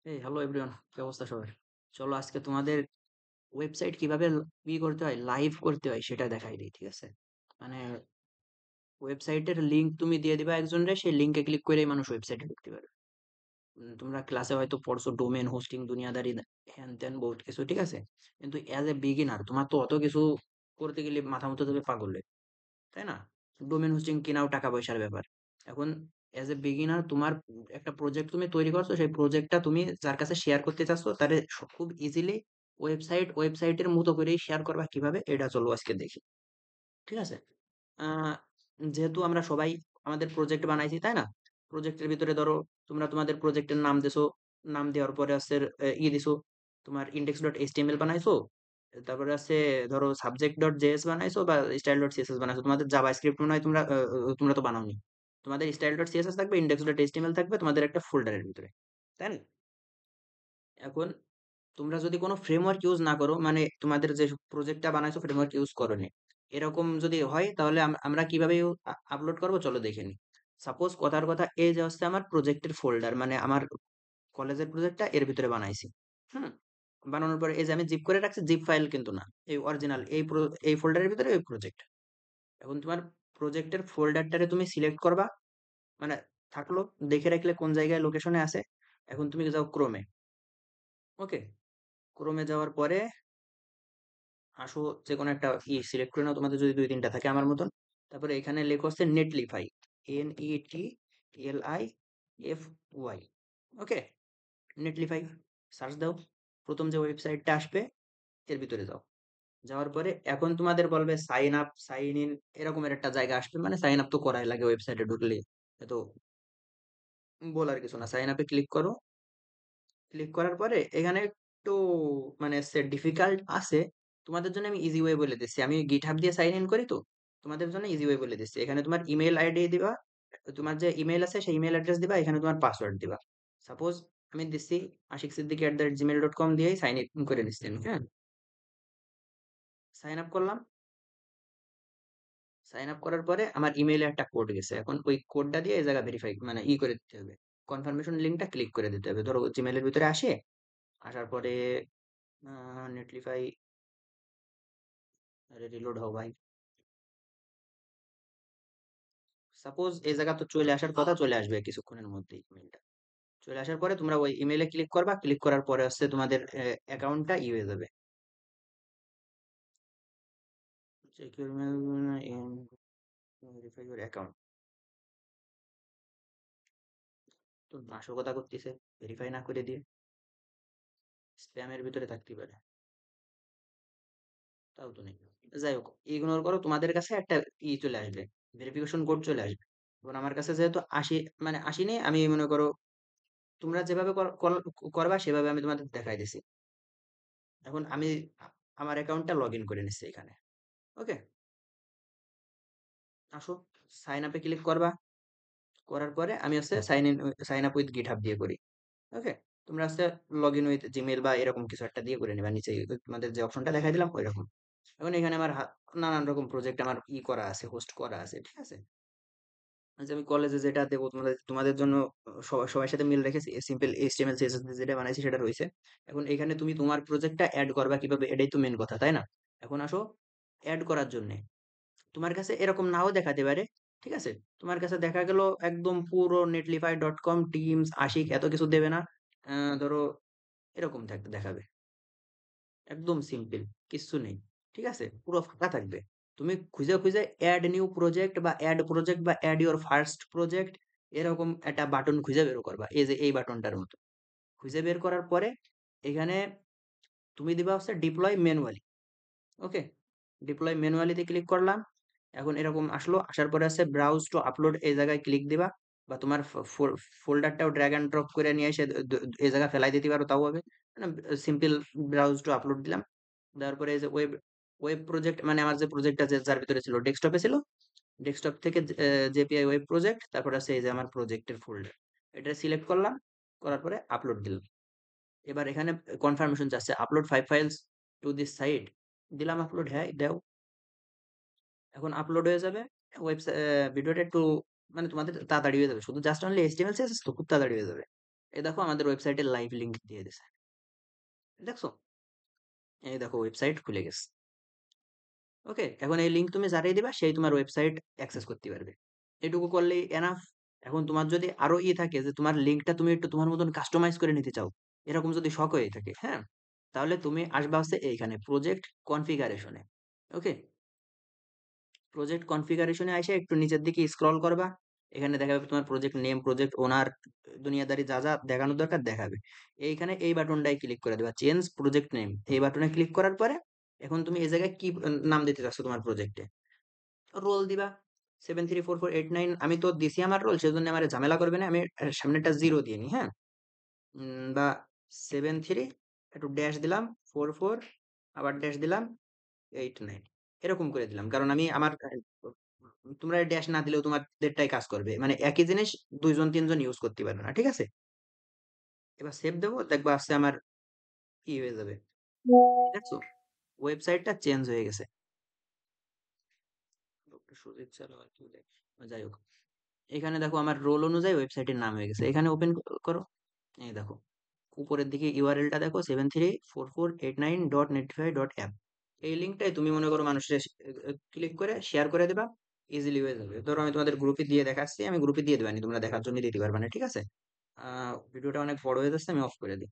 এই hello everyone, কি অবস্থা সবার? চলো আজকে তোমাদের ওয়েবসাইট কিভাবে করতে হয়, লাইভ করতে হয় সেটা দেখাই দিই, ঠিক আছে? মানে ওয়েবসাইটের লিংক তুমি দিয়ে দিবা একজনরে, সেই লিংকে ক্লিক করেই মানুষ ওয়েবসাইটে ঢুকতে পারবে। তোমরা ক্লাসে হয়তো পড়ছো ডোমেন হোস্টিং দুনিয়াদারি হ্যান ত্যান বহুত কিছু, ঠিক আছে? কিন্তু অ্যাজ এ বিগিনার তোমার তো অত কিছু করতে গেলে মাথা মতো দেবে পাগলে, তাই না? ডোমেন হোস্টিং কেনাও টাকা পয়সার ব্যাপার। এখন এজ এ বিগিনার তোমার একটা প্রজেক্ট তুমি তৈরি করছো, সেই প্রজেক্টটা তুমি যার কাছে শেয়ার করতে চাচ্ছ তারে খুব ইজিলি ওয়েবসাইটের মতো করেই শেয়ার করবা কিভাবে, এটা চলো আজকে দেখি, ঠিক আছে? আহ যেহেতু আমরা সবাই আমাদের প্রজেক্ট বানাইছি, তাই না? প্রজেক্টের ভিতরে ধরো তোমরা তোমাদের প্রজেক্টের নাম দিছো, নাম দেওয়ার পরে আছে দিছো, তোমার ইন্ডেক্স ডট এইচটিএমএল বানাইছো, তারপরে আছে ধরো সাবজেক্ট ডট জেএস বানাইছো বা স্টাইল ডট সিএসএস বানাইছো। তোমাদের জাভা স্ক্রিপ্ট মনে হয় তোমরা তো বানাওনি। তোমাদের স্টাইল ডট সিএসএস থাকবে, ইন্ডেক্স ডট এইচটিএমএল থাকবে তোমাদের একটা ফোল্ডারের ভিতরে, তাই না? এখন তোমরা যদি কোনো ফ্রেমওয়ার্ক ইউজ না করো, মানে তোমাদের যে প্রজেক্টটা বানাইছো ফ্রেমওয়ার্ক ইউজ করোনি, এরকম যদি হয় তাহলে আমরা কিভাবে আপলোড করবো চলো দেখে নিই। সাপোজ কথার কথা, এই যে হচ্ছে আমার প্রজেক্টের ফোল্ডার, মানে আমার কলেজের প্রজেক্টটা এর ভিতরে বানাইছি। হুম। বানানোর পরে এই যে আমি জিপ করে রাখছি, জিপ ফাইল কিন্তু না, এই অরিজিনাল এই ফোল্ডারের ভিতরে ওই প্রজেক্ট। এখন তোমার প্রজেক্টের ফোল্ডারটারে তুমি সিলেক্ট করবা, মানে থাকলো, দেখে রাখলে কোন জায়গায় লোকেশনে আছে। এখন তুমি যাও ক্রোমে। ওকে, ক্রোমে যাওয়ার পরে আসো, যে কোনো একটা সিলেক্ট করে নাও, তোমাদের যদি দুই তিনটা থাকে আমার মতন। তারপরে এখানে লেখা হচ্ছে নেটলিফাই, NETLIFY। ওকে, নেটলিফাই সার্চ দাও, প্রথম যে ওয়েবসাইটটা আসবে এর ভিতরে যাও। যাওয়ার পরে এখন তোমাদের বলবে সাইন আপ, সাইন ইন, এরকমের একটা জায়গা আসবে, মানে সাইন আপ তো করাই লাগে ওয়েবসাইটে ঢুকলে, তো বলার কিছু না। সাইন আপে ক্লিক করো। ক্লিক করার পরে এখানে একটু মানে ডিফিকাল্ট আছে, তোমাদের জন্য আমি ইজি ওয়ে বলে দিচ্ছি। আমি গিটহাব দিয়ে সাইন ইন করি, তো তোমাদের জন্য ইজি ওয়ে বলে দিচ্ছি। এখানে তোমার ইমেল আইডি দিবা, তোমার যে ইমেল আছে সেই ইমেল অ্যাড্রেস দিবা, এখানে তোমার পাসওয়ার্ড দিবা। সাপোজ আমি দিচ্ছি ashiksiddiqui@gmail.com দিয়েই সাইন ইন করে নিচ্ছি আমি, হ্যাঁ। সাইন আপ করলাম। সাইন আপ করার পরে আমার ইমেইলে একটা কোড গেছে, এখন ওই কোডটা দিয়ে এই জায়গা ভেরিফাই মানে করে দিতে হবে। কনফার্মেশন লিঙ্কটা ক্লিক করে দিতে হবে। ধরো জিমেলের ভিতরে আসে, আসার পরে নেটলিফাই, আরে রিলোড হও ভাই। সাপোজ এই জায়গা তো চলে আসার কথা, চলে আসবে কিছুক্ষণের মধ্যেই ইমেলটা। চলে আসার পরে তোমরা ওই ইমেলে ক্লিক করবা, ক্লিক করার পরে হচ্ছে তোমাদের অ্যাকাউন্টটা হয়ে যাবে। Check your email, verify your account. তো নাশকতা করতেছে, ভেরিফাই না করে দিয়ে স্প্যামের ভিতরে থাকতে পারে, তাও তো নেই। যাই হোক, ইগনোর করো, তোমাদের কাছে একটা চলে আসবে, ভেরিফিকেশন কোড চলে আসবে। এখন আমার কাছে যেহেতু মানে আসেনি, আমি মনে করো তোমরা যেভাবে করবা সেভাবে আমি তোমাদের দেখাই দিছি। এখন আমি আমার অ্যাকাউন্টটা লগ ইন করে নিচ্ছি এখানে। ওকে, আসো, সাইন আপে ক্লিক করবা। করার পরে আমি হচ্ছে সাইন আপ উইথ গিটহাব দিয়ে করি। ওকে, তোমরা হচ্ছে লগ ইন উইথ জিমেল বা এরকম কিছু একটা দিয়ে করে নেবা, নিচে তোমাদের যে অপশনটা দেখাই দিলাম ওই রকম। এখন এখানে আমার নানান রকম প্রজেক্ট আমার করা আছে, হোস্ট করা আছে, ঠিক আছে? যে আমি কলেজে যেটা দেবো তোমাদের তোমাদের জন্য, সবার সাথে মিল রেখে সিম্পল এইচটিএমএল সিএসএস যেটা বানাইছি সেটা রয়েছে। এখন এখানে তুমি তোমার প্রজেক্টটা অ্যাড করবা কিভাবে, এটাই তো মেন কথা, তাই না? এখন আসো, অ্যাড করার জন্য তোমার কাছে এরকম নাও দেখাতে পারে, ঠিক আছে? তোমার কাছে দেখা গেল একদম পুরো netlify.com টিমস আশিক এত কিছু দেবে না। ধরো এরকম দেখাবে, একদম সিম্পল, কিচ্ছু নেই, ঠিক আছে? পুরো ফাঁকা থাকবে। তুমি খুঁজে খুঁজে অ্যাড নিউ প্রজেক্ট বা অ্যাড প্রজেক্ট বা অ্যাড ইউর ফার্স্ট প্রজেক্ট, এরকম একটা বাটন খুঁজে বের করবা, এই যে এই বাটনটার মতো। খুঁজে বের করার পরে এখানে তুমি দিবা হচ্ছে ডিপ্লয় ম্যানুয়ালি। ওকে, ডিপ্লয় ম্যানুয়ালিতে ক্লিক করলাম। এখন এরকম আসলো, আসার পরে আছে ব্রাউজ টু আপলোড, এই জায়গায় ক্লিক দিবা। বা তোমার ফোল্ডারটাও ড্র্যাগ এন্ড ড্রপ করে নিয়ে এসে এই জায়গায় ফেলাই দিতে পারো, তাও হবে। মানে সিম্পল ব্রাউজ টু আপলোড দিলাম। দেওয়ার পরে এই যে ওয়েব ওয়েব প্রজেক্ট, মানে আমার যে প্রজেক্টটা যার ভিতরে ছিল, ডেস্কটপে ছিল, ডেস্কটপ থেকে জেপিআই ওয়েব প্রজেক্ট, তারপর আছে এই যে আমার প্রজেক্টের ফোল্ডার, এটা সিলেক্ট করলাম। করার পরে আপলোড দিলাম। এবার এখানে কনফার্মেশন চাচ্ছে, upload 5 files to this site. দিলাম আপলোড, হ্যাঁ দাও। এখন আপলোড হয়ে যাবে। ওয়েবসাইট ভিডিওটা একটু মানে তোমাদের তাড়াতাড়ি হয়ে যাবে, শুধু জাস্ট অনলি এইচটিএমএল সিএসএস তো খুব তাড়াতাড়ি হয়ে যাবে। এই দেখো আমাদের ওয়েবসাইটের লাইভ লিংক দিয়ে দিছে, দেখছো? এই দেখো ওয়েবসাইট খুলে গেছে। ওকে, এখন এই লিংক তুমি যারাই দিবা সেই তোমার ওয়েবসাইট অ্যাক্সেস করতে পারবে। এটুকু করলেই এনাফ। এখন তোমার যদি আরো থাকে যে তোমার লিংকটা তুমি একটু তোমার মতন কাস্টমাইজ করে নিতে চাও, এরকম যদি শখ হয়ে থাকে, হ্যাঁ, তাহলে তুমি আসবা হচ্ছে এইখানে প্রজেক্ট কনফিগারেশনে। ওকে, প্রজেক্ট কনফিগারেশনে এসে একটু নিচের দিকে স্ক্রল করবা। এখানে দেখাবে তোমার প্রজেক্ট নেম, প্রজেক্ট ওনার, দুনিয়াদারি যা যা দেখানো দরকার দেখাবে। এইখানে এই বাটনটাই ক্লিক করে দেবা, চেঞ্জ প্রজেক্ট নেম। এই বাটনে ক্লিক করার পরে এখন তুমি এই জায়গায় কি নাম দিতে চাচ্ছ তোমার প্রজেক্টে, রোল দিবা 734489। আমি তো দিছি আমার রোল, সেজন্য আমার ঝামেলা করবে না, আমি সামনেটা জিরো দিয়ে নি, হ্যাঁ। বা 73, একটু ড্যাশ দিলাম, 44, আবার ড্যাশ দিলাম 89, এরকম করে দিলাম। কারণ আমি আমার তোমরা ড্যাশ না দিলেও তোমাদেরটাই কাজ করবে, মানে একই জিনিস দুইজন তিনজন ইউজ করতে পারবে না, ঠিক আছে? এবার সেভ দেবো, দেখবো আসছে আমার কি হয়ে যাবে, দেখছো ওয়েবসাইটটা চেঞ্জ হয়ে গেছে। ডক্টর সুজিত স্যার আর কি দেখ, যাই হোক, এখানে দেখো আমার রোল অনুযায়ী ওয়েবসাইটের নাম হয়ে গেছে। এখানে ওপেন করো, এই দেখো উপরের দিকে ইউআরএলটা দেখো 734489.netlify.app। এই লিঙ্কটাই তুমি মনে করো মানুষের ক্লিক করে শেয়ার করে দেবা, ইজিলি হয়ে যাবে। ধরো আমি তোমাদের গ্রুপে দিয়ে দেখাচ্ছি, আমি গ্রুপে দিয়ে দেবানি, তোমরা দেখার জন্য দিতে পারবে না, ঠিক আছে? ভিডিওটা অনেক বড় হয়ে যাচ্ছে, আমি অফ করে দিই।